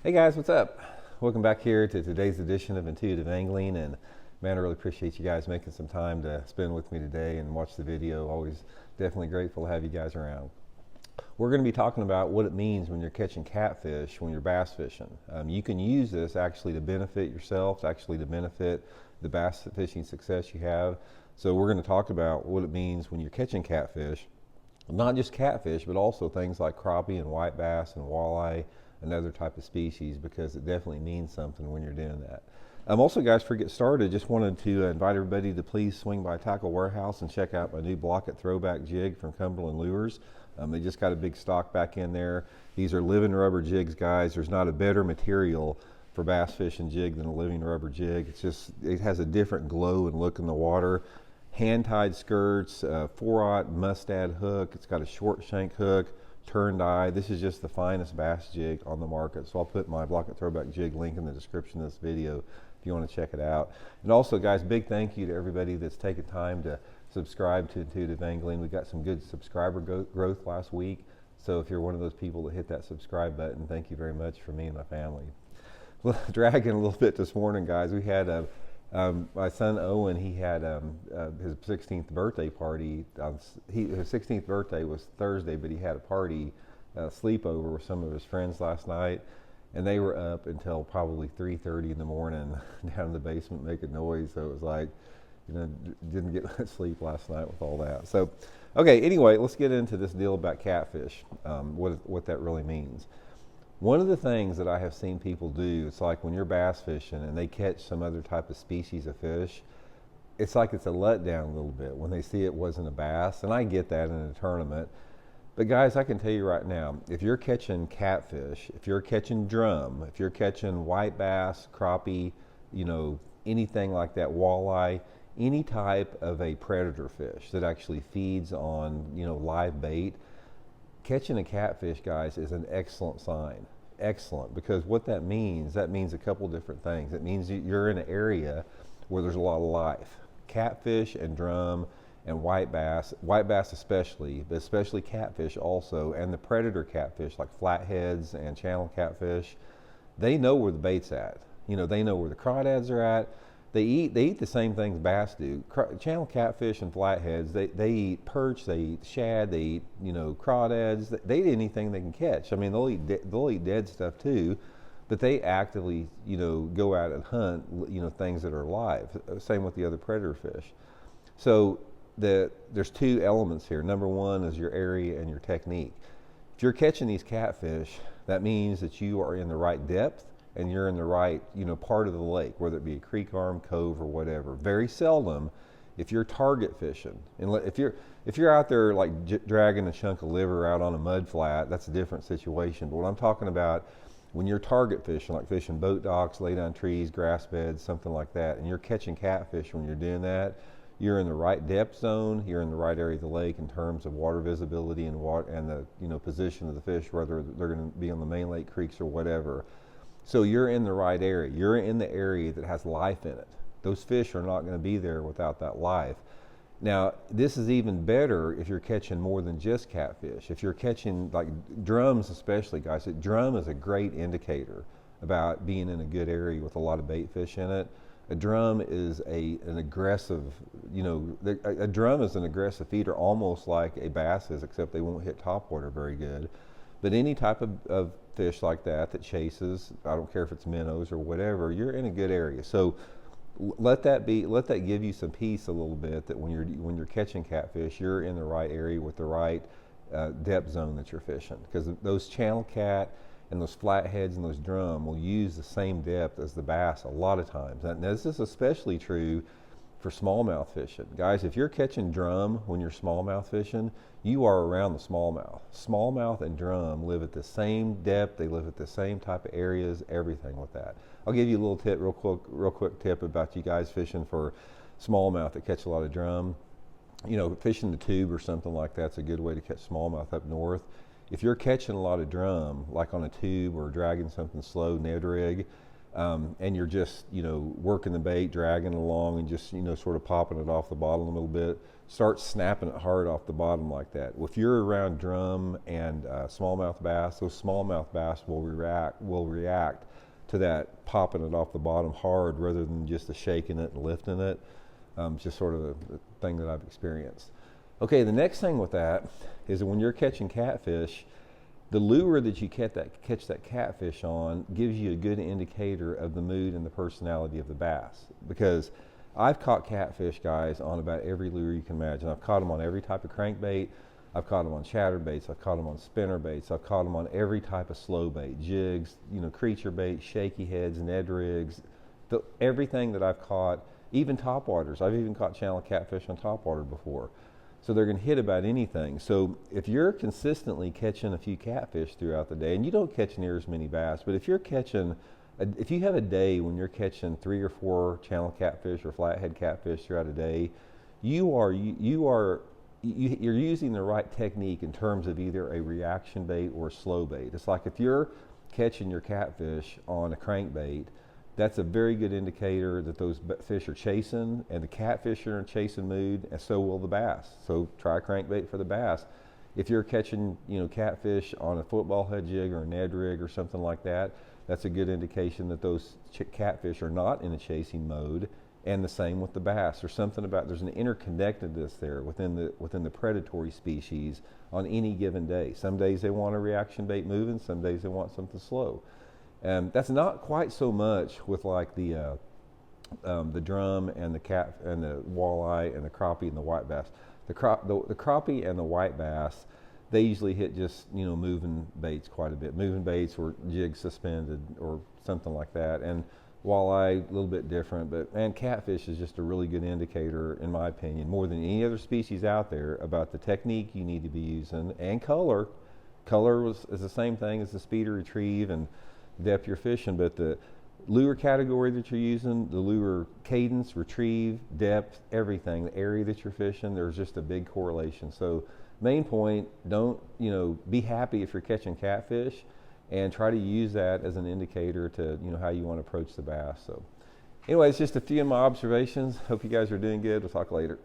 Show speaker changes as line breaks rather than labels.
Hey guys, what's up? Welcome back here to today's edition of Intuitive Angling, and man, I really appreciate you guys making some time to spend with me today and watch the video. Always definitely grateful to have you guys around. We're going to be talking about what it means when you're catching catfish when you're bass fishing. You can use this actually to benefit yourself, actually to benefit the bass fishing success you have. So we're going to talk about what it means when you're catching catfish, not just catfish, but also things like crappie and white bass and walleye, another type of species, because it definitely means something when you're doing that. Also, guys, before we get started, just wanted to invite everybody to please swing by Tackle Warehouse and check out my new Blaukat throwback jig from Cumberland Lures. They just got a big stock back in there. These are living rubber jigs, guys. There's not a better material for bass fishing jig than a living rubber jig. It has a different glow and look in the water. Hand-tied skirts, 4/0 mustad hook. It's got a short shank hook, turned eye. This is just the finest bass jig on the market. So I'll put my Blaukat throwback jig link in the description of this video if you want to check it out. And also, guys, big thank you to everybody that's taken time to subscribe to Intuitive Angling. We got some good subscriber growth last week. So if you're one of those people that hit that subscribe button, thank you very much for me and my family. Well, dragging a little bit this morning, guys. We had my son Owen, he had his 16th birthday party. His 16th birthday was Thursday, but he had a party, sleepover with some of his friends last night, and they were up until probably 3:30 in the morning down in the basement making noise. So it was like, didn't get much sleep last night with all that. So, okay, anyway, let's get into this deal about catfish, what that really means. One of the things that I have seen people do, it's like when you're bass fishing and they catch some other type of species of fish, it's like it's a letdown a little bit when they see it wasn't a bass, and I get that in a tournament. But guys, I can tell you right now, if you're catching catfish, if you're catching drum, if you're catching white bass, crappie, anything like that, walleye, any type of a predator fish that actually feeds on, live bait, catching a catfish, guys, is an excellent sign. Excellent, because what that means a couple different things. It means you're in an area where there's a lot of life. Catfish and drum and white bass especially, but especially catfish also, and the predator catfish like flatheads and channel catfish, they know where the bait's at. They know where the crawdads are at. They eat the same things bass do. Channel catfish and flatheads, they eat perch, they eat shad, they eat crawdads. They eat anything they can catch. I mean, they'll eat dead stuff too, but they actively go out and hunt things that are alive. Same with the other predator fish. So there's two elements here. Number one is your area and your technique. If you're catching these catfish, that means that you are in the right depth and you're in the right, part of the lake, whether it be a creek arm, cove, or whatever. Very seldom, if you're target fishing, and if you're out there like dragging a chunk of liver out on a mud flat, that's a different situation. But what I'm talking about, when you're target fishing, like fishing boat docks, lay down trees, grass beds, something like that, and you're catching catfish when you're doing that, you're in the right depth zone, you're in the right area of the lake in terms of water visibility and the position of the fish, whether they're going to be on the main lake, creeks, or whatever. So you're in the right area. You're in the area that has life in it. Those fish are not going to be there without that life. Now, this is even better if you're catching more than just catfish. If you're catching like drums especially, guys, drum is a great indicator about being in a good area with a lot of bait fish in it. A drum is an aggressive, a drum is an aggressive feeder, almost like a bass is, except they won't hit topwater very good. But any type of fish like that chases, I don't care if it's minnows or whatever, you're in a good area. So let that give you some peace a little bit, that when you're catching catfish, you're in the right area with the right depth zone that you're fishing. Because those channel cat and those flatheads and those drum will use the same depth as the bass a lot of times. And this is especially true for smallmouth fishing. Guys, if you're catching drum when you're smallmouth fishing, you are around the smallmouth. Smallmouth and drum live at the same depth, they live at the same type of areas, everything with that. I'll give you a little tip, real quick tip about you guys fishing for smallmouth that catch a lot of drum. Fishing the tube or something like that's a good way to catch smallmouth up north. If you're catching a lot of drum, like on a tube or dragging something slow, Ned rig, and you're just, working the bait, dragging it along, and just, sort of popping it off the bottom a little bit, start snapping it hard off the bottom like that. Well, if you're around drum and smallmouth bass, those smallmouth bass will react to that popping it off the bottom hard rather than just the shaking it and lifting it. Just sort of the thing that I've experienced. Okay, the next thing with that is that when you're catching catfish, the lure that you catch that catfish on gives you a good indicator of the mood and the personality of the bass. Because I've caught catfish, guys, on about every lure you can imagine. I've caught them on every type of crankbait. I've caught them on chatterbaits. I've caught them on spinner baits. I've caught them on every type of slow bait, jigs, creature bait, shaky heads, Ned rigs, everything that I've caught, even topwaters. I've even caught channel catfish on topwater before. So they're going to hit about anything. So if you're consistently catching a few catfish throughout the day, and you don't catch near as many bass, but if you're catching, if you have a day when you're catching 3 or 4 channel catfish or flathead catfish throughout a day, you're using the right technique in terms of either a reaction bait or a slow bait. It's like if you're catching your catfish on a crankbait, that's a very good indicator that those fish are chasing, and the catfish are in a chasing mood, and so will the bass. So try a crankbait for the bass. If you're catching, catfish on a football head jig or a Ned rig or something like that, that's a good indication that those catfish are not in a chasing mode. And the same with the bass. There's an interconnectedness there within the predatory species on any given day. Some days they want a reaction bait moving, some days they want something slow. That's not quite so much with like the drum and the walleye and the crappie and the white bass. The crappie and the white bass, they usually hit just moving baits quite a bit. Moving baits or jigs suspended or something like that. And walleye, a little bit different, but man, catfish is just a really good indicator, in my opinion, more than any other species out there, about the technique you need to be using, and color. Color is the same thing as the speed or retrieve and depth you're fishing, but the lure category that you're using, the lure cadence, retrieve, depth, everything, the area that you're fishing, there's just a big correlation. So main point, don't, be happy if you're catching catfish, and try to use that as an indicator to, how you want to approach the bass. So anyways, just a few of my observations. Hope you guys are doing good. We'll talk later.